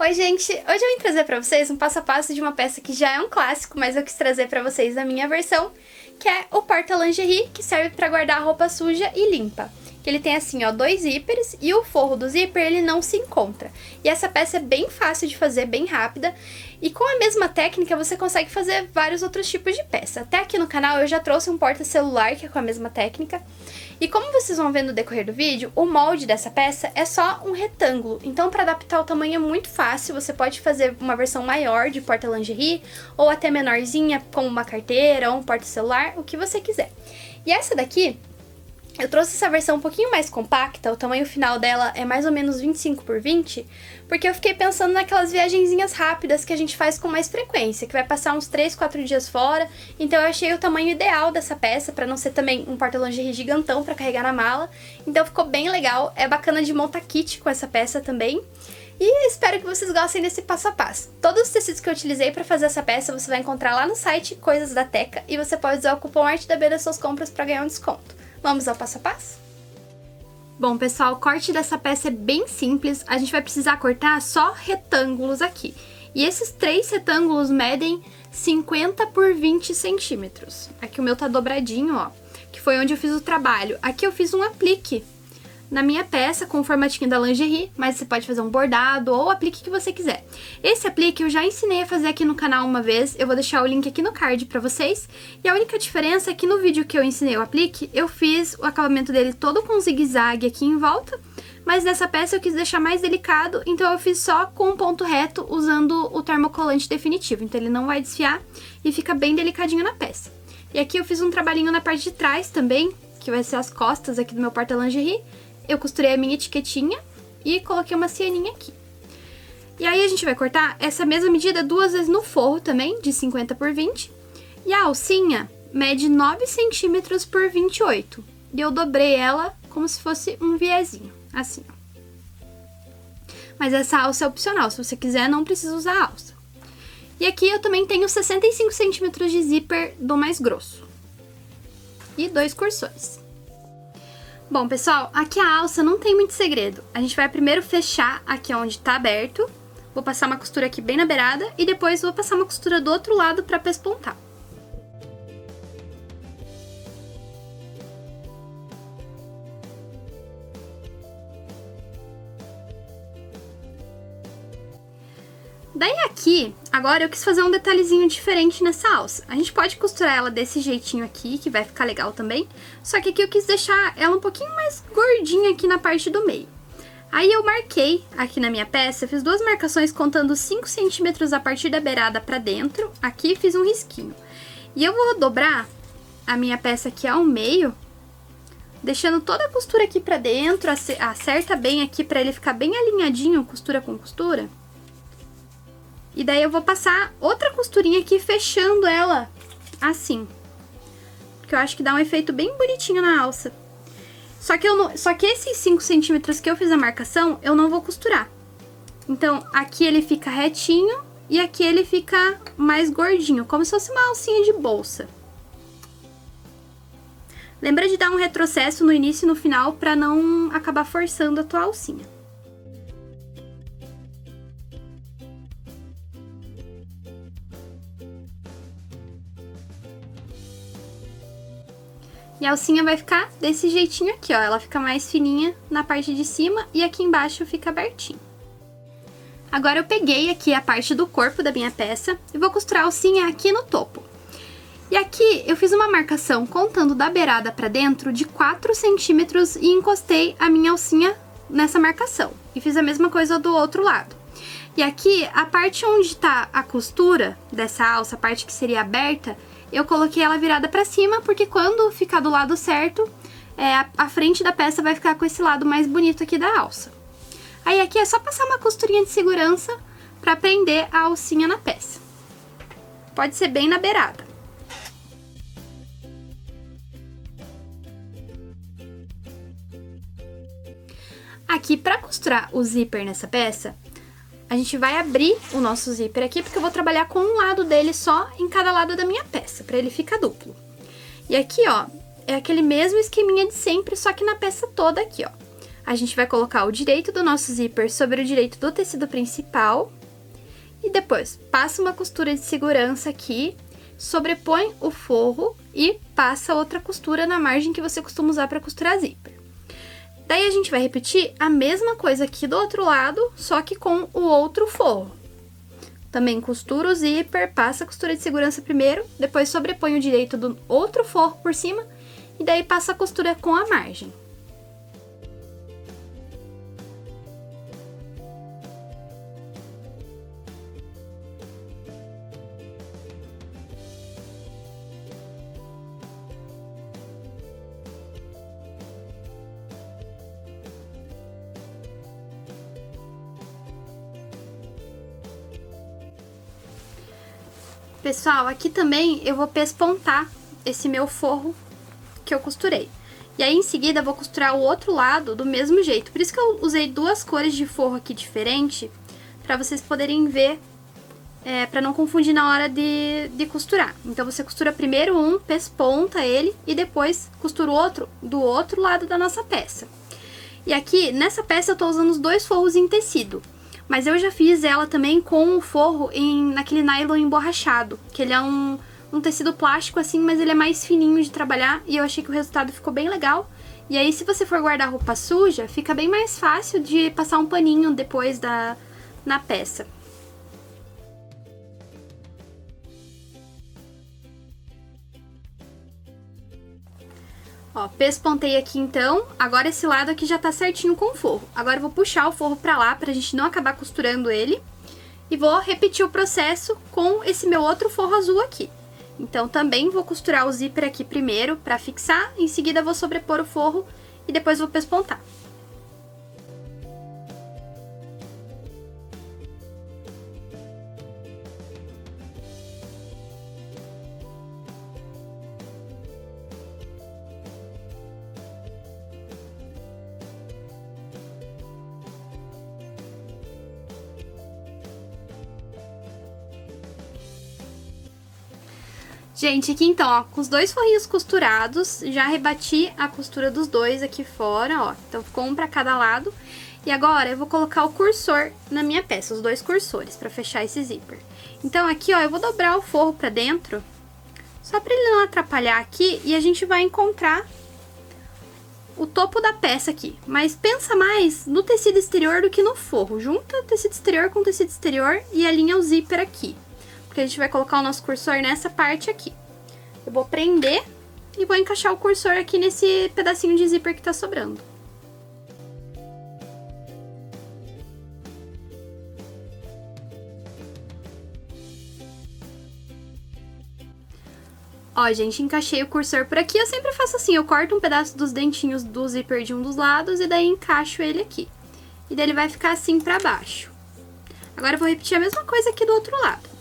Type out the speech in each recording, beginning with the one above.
Oi gente, hoje eu vim trazer pra vocês um passo a passo de uma peça que já é um clássico, mas eu quis trazer pra vocês a minha versão, que é o porta-lingerie, que serve pra guardar roupa suja e limpa. Que ele tem assim, ó, 2 zíperes e o forro do zíper ele não se encontra. E essa peça é bem fácil de fazer, bem rápida. E com a mesma técnica você consegue fazer vários outros tipos de peça. Até aqui no canal eu já trouxe um porta-celular que é com a mesma técnica. E como vocês vão ver no decorrer do vídeo, o molde dessa peça é só um retângulo. Então para adaptar o tamanho é muito fácil, você pode fazer uma versão maior de porta-lingerie ou até menorzinha, como uma carteira ou um porta-celular, o que você quiser. E essa daqui, eu trouxe essa versão um pouquinho mais compacta, o tamanho final dela é mais ou menos 25 por 20, porque eu fiquei pensando naquelas viagenzinhas rápidas que a gente faz com mais frequência, que vai passar uns 3, 4 dias fora, então eu achei o tamanho ideal dessa peça, para não ser também um porta-lingerie gigantão para carregar na mala, então ficou bem legal, é bacana de montar kit com essa peça também. E espero que vocês gostem desse passo a passo. Todos os tecidos que eu utilizei para fazer essa peça você vai encontrar lá no site Coisas da Teca, e você pode usar o cupom ARTEDAB das suas compras para ganhar um desconto. Vamos ao passo a passo? Bom, pessoal, o corte dessa peça é bem simples. A gente vai precisar cortar só retângulos aqui. E esses 3 retângulos medem 50 por 20 centímetros. Aqui o meu tá dobradinho, ó, que foi onde eu fiz o trabalho. Aqui eu fiz um aplique na minha peça com o formatinho da lingerie, mas você pode fazer um bordado ou o aplique que você quiser. Esse aplique eu já ensinei a fazer aqui no canal uma vez, eu vou deixar o link aqui no card pra vocês. E a única diferença é que no vídeo que eu ensinei o aplique, eu fiz o acabamento dele todo com zigue-zague aqui em volta, mas nessa peça eu quis deixar mais delicado, então eu fiz só com um ponto reto usando o termocolante definitivo, então ele não vai desfiar e fica bem delicadinho na peça. E aqui eu fiz um trabalhinho na parte de trás também, que vai ser as costas aqui do meu porta-lingerie. Eu costurei a minha etiquetinha e coloquei uma cianinha aqui. E aí a gente vai cortar essa mesma medida 2 vezes no forro também, de 50 por 20. E a alcinha mede 9 centímetros por 28. E eu dobrei ela como se fosse um viezinho, assim. Mas essa alça é opcional, se você quiser não precisa usar a alça. E aqui eu também tenho 65 centímetros de zíper do mais grosso. E 2 cursores. Bom, pessoal, aqui a alça não tem muito segredo. A gente vai primeiro fechar aqui onde tá aberto. Vou passar uma costura aqui bem na beirada e depois vou passar uma costura do outro lado pra pespontar. Daí aqui, agora eu quis fazer um detalhezinho diferente nessa alça. A gente pode costurar ela desse jeitinho aqui, que vai ficar legal também. Só que aqui eu quis deixar ela um pouquinho mais gordinha aqui na parte do meio. Aí eu marquei aqui na minha peça, fiz 2 marcações contando 5 centímetros a partir da beirada pra dentro. Aqui fiz um risquinho. E eu vou dobrar a minha peça aqui ao meio, deixando toda a costura aqui pra dentro, acerta bem aqui pra ele ficar bem alinhadinho, costura com costura. E daí eu vou passar outra costurinha aqui, fechando ela assim. Porque eu acho que dá um efeito bem bonitinho na alça. Só que esses 5 centímetros que eu fiz a marcação, eu não vou costurar. Então, aqui ele fica retinho e aqui ele fica mais gordinho, como se fosse uma alcinha de bolsa. Lembra de dar um retrocesso no início e no final para não acabar forçando a tua alcinha. E a alcinha vai ficar desse jeitinho aqui, ó. Ela fica mais fininha na parte de cima e aqui embaixo fica abertinho. Agora eu peguei aqui a parte do corpo da minha peça e vou costurar a alcinha aqui no topo. E aqui eu fiz uma marcação contando da beirada pra dentro de 4 centímetros e encostei a minha alcinha nessa marcação. E fiz a mesma coisa do outro lado. E aqui, a parte onde tá a costura dessa alça, a parte que seria aberta, eu coloquei ela virada pra cima, porque quando ficar do lado certo, a frente da peça vai ficar com esse lado mais bonito aqui da alça. Aí aqui é só passar uma costurinha de segurança pra prender a alcinha na peça. Pode ser bem na beirada. Aqui, pra costurar o zíper nessa peça, a gente vai abrir o nosso zíper aqui, porque eu vou trabalhar com um lado dele só em cada lado da minha peça, pra ele ficar duplo. E aqui, ó, é aquele mesmo esqueminha de sempre, só que na peça toda aqui, ó. A gente vai colocar o direito do nosso zíper sobre o direito do tecido principal. E depois, passa uma costura de segurança aqui, sobrepõe o forro e passa outra costura na margem que você costuma usar para costurar zíper. Daí a gente vai repetir a mesma coisa aqui do outro lado, só que com o outro forro. Também costura o zíper, passa a costura de segurança primeiro, depois sobrepõe o direito do outro forro por cima e daí passa a costura com a margem. Pessoal, aqui também eu vou pespontar esse meu forro que eu costurei. E aí, em seguida, eu vou costurar o outro lado do mesmo jeito. Por isso que eu usei duas cores de forro aqui diferente, pra vocês poderem ver, pra não confundir na hora de costurar. Então, você costura primeiro um, pesponta ele, e depois costura o outro do outro lado da nossa peça. E aqui, nessa peça, eu tô usando os dois forros em tecido. Mas eu já fiz ela também com o forro naquele nylon emborrachado, que ele é um tecido plástico assim, mas ele é mais fininho de trabalhar e eu achei que o resultado ficou bem legal. E aí, se você for guardar roupa suja, fica bem mais fácil de passar um paninho depois na peça. Ó, pespontei aqui então, agora esse lado aqui já tá certinho com o forro. Agora eu vou puxar o forro pra lá, pra gente não acabar costurando ele. E vou repetir o processo com esse meu outro forro azul aqui. Então também vou costurar o zíper aqui primeiro pra fixar, em seguida vou sobrepor o forro e depois vou pespontar. Gente, aqui então, ó, com os dois forrinhos costurados, já rebati a costura dos dois aqui fora, ó. Então, ficou um pra cada lado. E agora, eu vou colocar o cursor na minha peça, os dois cursores, pra fechar esse zíper. Então, aqui, ó, eu vou dobrar o forro pra dentro, só pra ele não atrapalhar aqui, e a gente vai encontrar o topo da peça aqui. Mas pensa mais no tecido exterior do que no forro. Junta o tecido exterior com o tecido exterior e alinha o zíper aqui. Porque a gente vai colocar o nosso cursor nessa parte aqui. Eu vou prender e vou encaixar o cursor aqui nesse pedacinho de zíper que tá sobrando. Ó, gente, encaixei o cursor por aqui. Eu sempre faço assim, eu corto um pedaço dos dentinhos do zíper de um dos lados e daí encaixo ele aqui. E daí ele vai ficar assim pra baixo. Agora eu vou repetir a mesma coisa aqui do outro lado.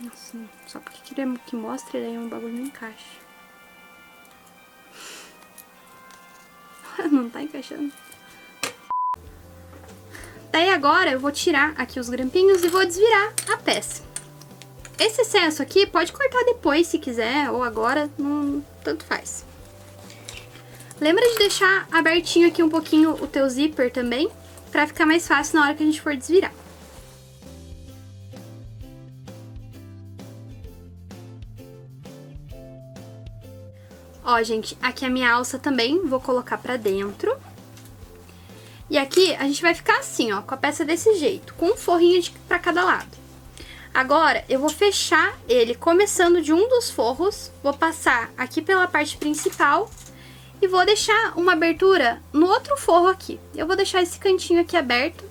Nossa, só porque queria que mostre, daí um bagulho não encaixa. Não tá encaixando. Daí agora eu vou tirar aqui os grampinhos e vou desvirar a peça. Esse excesso aqui pode cortar depois se quiser, ou agora, não, tanto faz. Lembra de deixar abertinho aqui um pouquinho o teu zíper também, pra ficar mais fácil na hora que a gente for desvirar. Ó, gente, aqui a minha alça também, vou colocar pra dentro. E aqui a gente vai ficar assim, ó, com a peça desse jeito, com um forrinho pra cada lado. Agora, eu vou fechar ele começando de um dos forros, vou passar aqui pela parte principal e vou deixar uma abertura no outro forro aqui. Eu vou deixar esse cantinho aqui aberto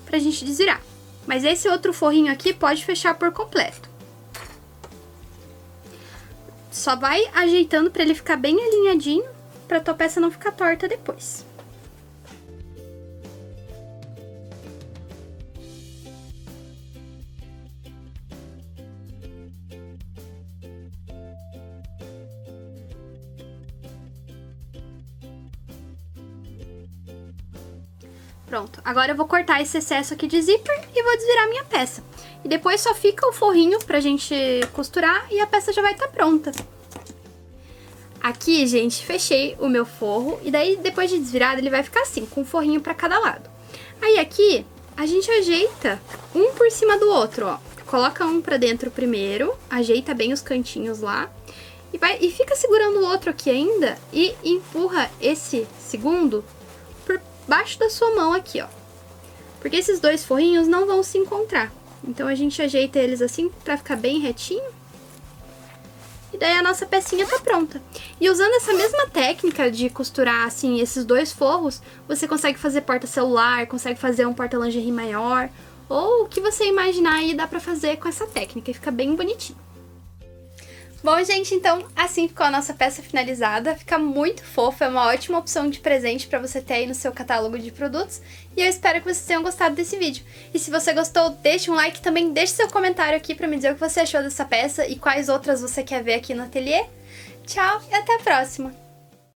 pra gente desvirar. Mas esse outro forrinho aqui pode fechar por completo. Só vai ajeitando pra ele ficar bem alinhadinho, pra tua peça não ficar torta depois. Pronto, agora eu vou cortar esse excesso aqui de zíper e vou desvirar minha peça. E depois só fica o forrinho pra gente costurar e a peça já vai estar pronta. Aqui, gente, fechei o meu forro e daí depois de desvirado ele vai ficar assim, com um forrinho pra cada lado. Aí aqui, a gente ajeita um por cima do outro, ó. Coloca um pra dentro primeiro, ajeita bem os cantinhos lá e fica segurando o outro aqui ainda e empurra esse segundo por baixo da sua mão aqui, ó. Porque esses dois forrinhos não vão se encontrar. Então a gente ajeita eles assim pra ficar bem retinho. E daí a nossa pecinha tá pronta. E usando essa mesma técnica de costurar assim esses dois forros, você consegue fazer porta-celular, consegue fazer um porta-lingerie maior, ou o que você imaginar aí dá pra fazer com essa técnica e fica bem bonitinho. Bom, gente, então assim ficou a nossa peça finalizada. Fica muito fofa, é uma ótima opção de presente pra você ter aí no seu catálogo de produtos. E eu espero que vocês tenham gostado desse vídeo. E se você gostou, deixe um like, também deixe seu comentário aqui pra me dizer o que você achou dessa peça e quais outras você quer ver aqui no ateliê. Tchau e até a próxima!